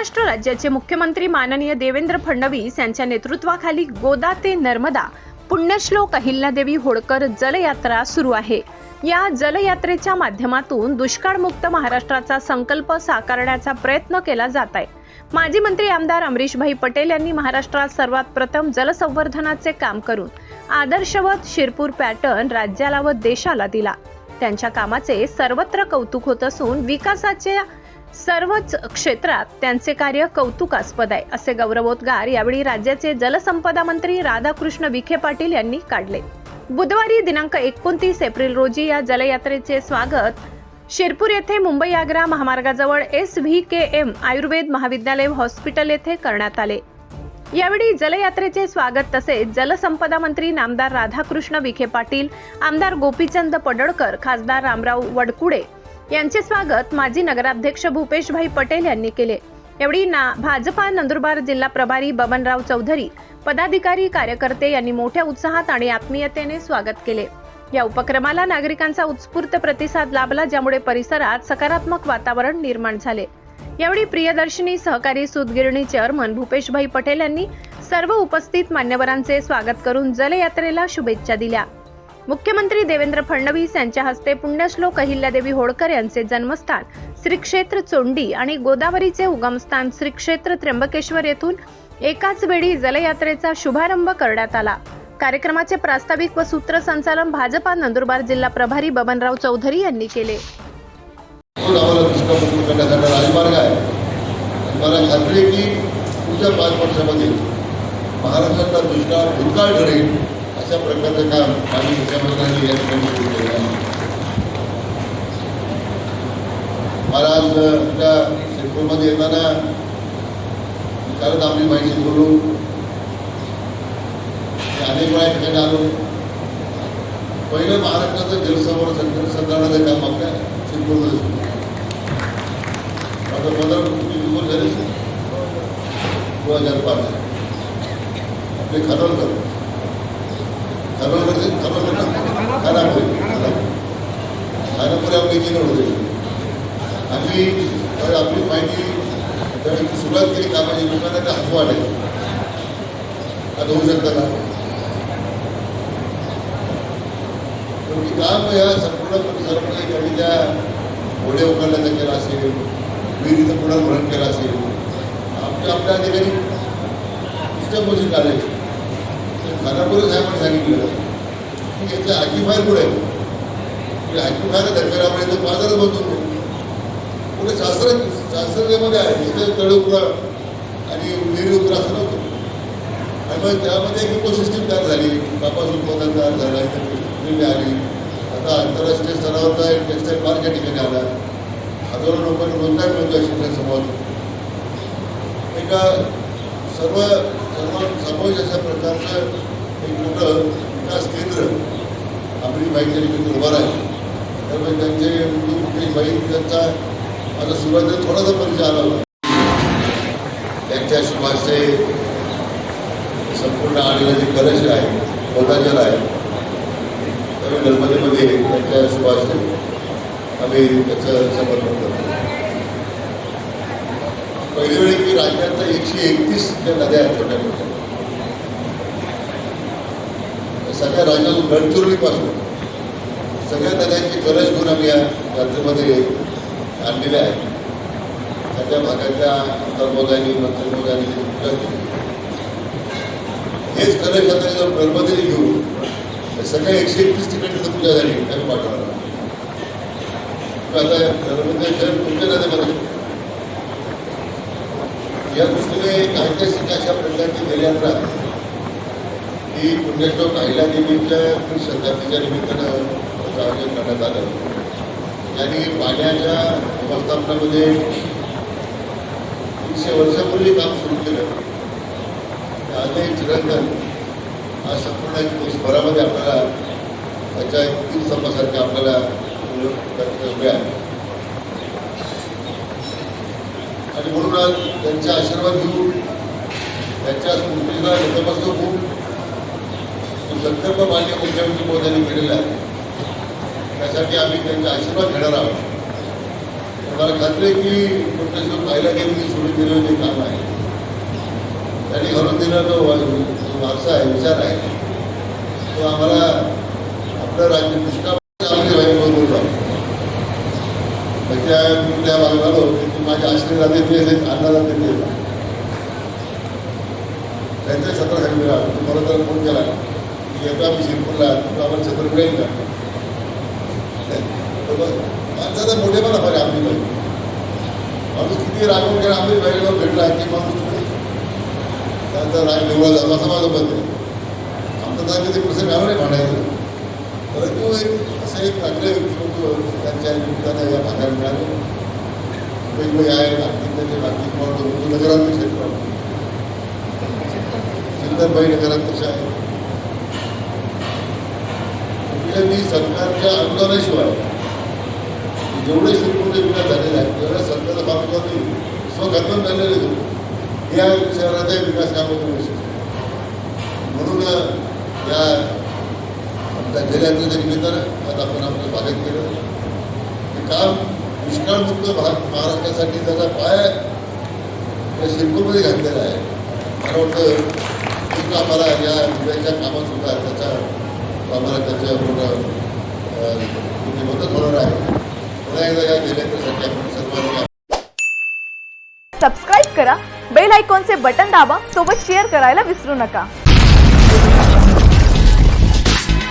महाराष्ट्र राज्याचे मुख्यमंत्री माननीय देवेंद्र फडणवीस यांच्या नेतृत्वाखाली गोदा ते नर्मदा पुण्यश्लोक अहिल्यादेवी होळकर जलयात्रा सुरू आहे। या जलयात्रेच्या माध्यमातून दुष्काळमुक्त महाराष्ट्राचा संकल्प साकारण्याचा प्रयत्न केला जात आहे। माजी मंत्री आमदार अमरीशभाई पटेल यांनी महाराष्ट्रात सर्वात प्रथम जलसंवर्धनाचे काम करून आदर्शवत शिरपूर पॅटर्न राज्याला व देशाला दिला। त्यांच्या कामाचे सर्वत्र कौतुक होत असून विकासाच्या सर्वच क्षेत्रात त्यांचे कार्य कौतुकास्पद आहे, असे गौरवोद्गार यावेळी राज्याचे जलसंपदा मंत्री राधाकृष्ण विखे पाटील यांनी काढले। बुधवारी दिनांक 29 एप्रिल रोजी या जलयात्रेचे स्वागत शिरपूर येथे मुंबई आग्रा महामार्गाजवळ SVKM आयुर्वेद महाविद्यालय हॉस्पिटल येथे करण्यात आले। यावेळी जलयात्रेचे स्वागत तसेच जलसंपदा मंत्री नामदार राधाकृष्ण विखे पाटील, आमदार गोपीचंद पडळकर, खासदार रामराव वडकुडे यांचे स्वागत माजी नगराध्यक्ष भूपेशभाई पटेल यांनी केले। यावेळी भाजपा नंदुरबार जिल्हा प्रभारी बबनराव चौधरी, पदाधिकारी, कार्यकर्ते यांनी मोठ्या उत्साहात आणि आत्मीयतेने स्वागत केले। या उपक्रमाला नागरिकांचा उत्स्फूर्त प्रतिसाद लाभला, ज्यामुळे परिसरात सकारात्मक वातावरण निर्माण झाले। यावेळी प्रियदर्शनी सहकारी सूतगिरणी चेअरमन भूपेशभाई पटेल यांनी सर्व उपस्थित मान्यवरांचे स्वागत करून जलयात्रेला शुभेच्छा दिल्या। मुख्यमंत्री देवेंद्र फडणवीस यांच्या हस्ते पुण्यश्लोक अहिल्यादेवी होळकर यांचे जन्मस्थान श्री क्षेत्र चोंडी आणि गोदावरीचे उगमस्थान श्री क्षेत्र त्र्यंबकेश्वर येथून एकाच वेळी जलयात्रेचा शुभारंभ करण्यात आला। कार्यक्रमाचे प्रास्ताविक व सूत्रसंचालन भाजपा नंदुरबार जिल्हा प्रभारी बबनराव चौधरी यांनी केले। राजमार्ग आहे, मला खात्री आहे की पुढच्या 5 वर्षामध्ये महाराष्ट्राचा दुष्काळ भूतकाळ ठरेल अशा प्रकारचं काम आम्ही मुख्यमंत्र्यांनी या ठिकाणी सुरू केलं आहे। महाराष्ट्राच्या शिरपूरमध्ये येताना कारण आपली माहिती बोलू अनेक वेळा ठिकाणी आलो। पहिलं महाराष्ट्राचं जलसंधारणाचं काम आपल्या शिरपूरमध्ये सुरू आता 15 झाले 2005 आपले खानोलकर खानापुरी आपली इंजिनियर होते। आम्ही आपली माहिती सुरुवात केली कामाची, लोकांना हसू आले आता होऊ शकतं का काम या संपूर्ण परिसरामध्ये आणि त्या घोडे उघडण्याचा केला असेल, विहिरीचं पुनर्भरण केलं असेल, आपल्या ठिकाणी पुस्तक काढले खानापुरी साहेबांनी सांगितलं की याचे ॲक्टिफायर पुढे आहे, ॲक्टिफायर धक्क्यामुळे तो बाजारात बसतो पुढे शास्त्रज्ञामध्ये आहे, तिथे तळे उकरा आणि विहिरी उकरा असं नव्हतं। आणि मग त्यामध्ये एक इकोसिस्टीम तयार झाली, कापूस उत्पादन तयार झालं, आली। आता आंतरराष्ट्रीय स्तरावरचा एक टेक्स्टाईल पार्क या ठिकाणी आला, हजारो लोकांना रोजगार मिळतो शिक्षणासमोर। एका सर्व समावेश अशा प्रकारचं एक मोठं विकास केंद्र आपली बाईक उभं आहे। त्यामुळे त्यांचे मुख्यमंत्री त्यांचा आता सुरुवातीला थोडासा परिचय आला होता। त्यांच्या शुभाशय संपूर्ण आलेलं जे कलश आहे, गोदाजल आहे, त्यामुळे नर्मदेमध्ये त्यांच्या शुभाशय आम्ही त्याचं समर्पण करतो। पहिली वेळी की राज्याच्या 131 ज्या नद्या आहेत छोट्या मोठ्या, सगळ्या राज्यातून गडचिरोलीपासून सगळ्या नद्यांची कलश घेऊन आम्ही या यात्रेमध्ये आणलेल्या आहेत। सगळ्या भागातल्या आमदारमहोदयांनी, मंत्रीमहोदयांनी पूजा केली। हेच कलश आता जर नर्मदेने घेऊन सगळ्या 131 ठिकाणी जर पूजा झाली त्याने पाठवणार आता नर्मदे शहर तुमच्या नद्यामध्ये या दृष्टीने ऐतिहासिक अशा प्रकारची जलयात्रा ही पुण्यश्लोक अहिल्यादेवीच्या शताब्दीच्या निमित्तानं आयोजन करण्यात आलं। आणि पाण्याच्या व्यवस्थापनामध्ये 300 वर्षापूर्वी काम सुरू केलं। आजही चिरंतन आज संपूर्ण देशभरामध्ये आपल्याला त्याच्या तीर्थस्तंभासारखे आपल्याला उभे आहे। आणि म्हणून त्यांचा आशीर्वाद घेऊन त्यांच्या स्मृतीला नतमस्तक होऊन संकल्प मान्य मुख्यमंत्री मोदयांनी केलेला आहे, त्यासाठी आम्ही त्यांचा आशीर्वाद घेणार आहोत। मला खात्री आहे की प्रोफेसर पहिला गेली सुरू केलेलं जे काम आहे त्यांनी घालून दिलेला जो वारसा आहे, विचार आहे, तो आम्हाला आपलं राज्य दुष्काळ बोलतो. त्या भागात आलो की माझ्या आश्रय देते अन्नाला देते त्यांच्या छत्राखाली मिळाला. मला तर फोन केला की येतो आम्ही शिरपूरला, तुला आम्हाला छत्र मिळेल का? माणसाचा मोठेपणा पाहिजे आपली पाहिजे. माणूस किती रागवून गेला आपली पाहिजे भेटला की माणूस त्यांचा राग निवडा जातो असं माझं मत आहे. आमचं तर कधी प्रसंग आलो नाही म्हणायचं, परंतु असं एक चांगले व्यक्तिमत्व त्यांच्या निमित्तानं या भागाला मिळालं. वेगवेगळे आहे नागरिकांचे नागरिक म्हणून नगराध्यक्ष क्षेत्र सिंदरबाई नगराध्यक्ष आहे. कुठल्याही सरकारच्या अनुदानाशिवाय जेवढे शिरपूरचे विकास झालेले आहेत तेवढ्या सरकारचा बाबतीत स्वखर्चातून झालेले या शहराच्या विकास कामातून म्हणून या आपल्या जलयात्रेच्या निमित्तानं आज आपण आपलं स्वागत केलं. हे काम दुष्काळमुक्त भाग महाराष्ट्रासाठी त्याचा पाय या शिरपूरमध्ये घातलेला आहे. मला वाटतं की आम्हाला या विकासाच्या कामात सुद्धा त्याचा आम्हाला त्याच्या मदत होणार आहे. पुन्हा एकदा या जलयात्रेसाठी आपण सर्वांनी सबस्क्राईब करा, बेल आयकॉनचे बटन दाबा, सोबत शेअर करायला विसरू नका.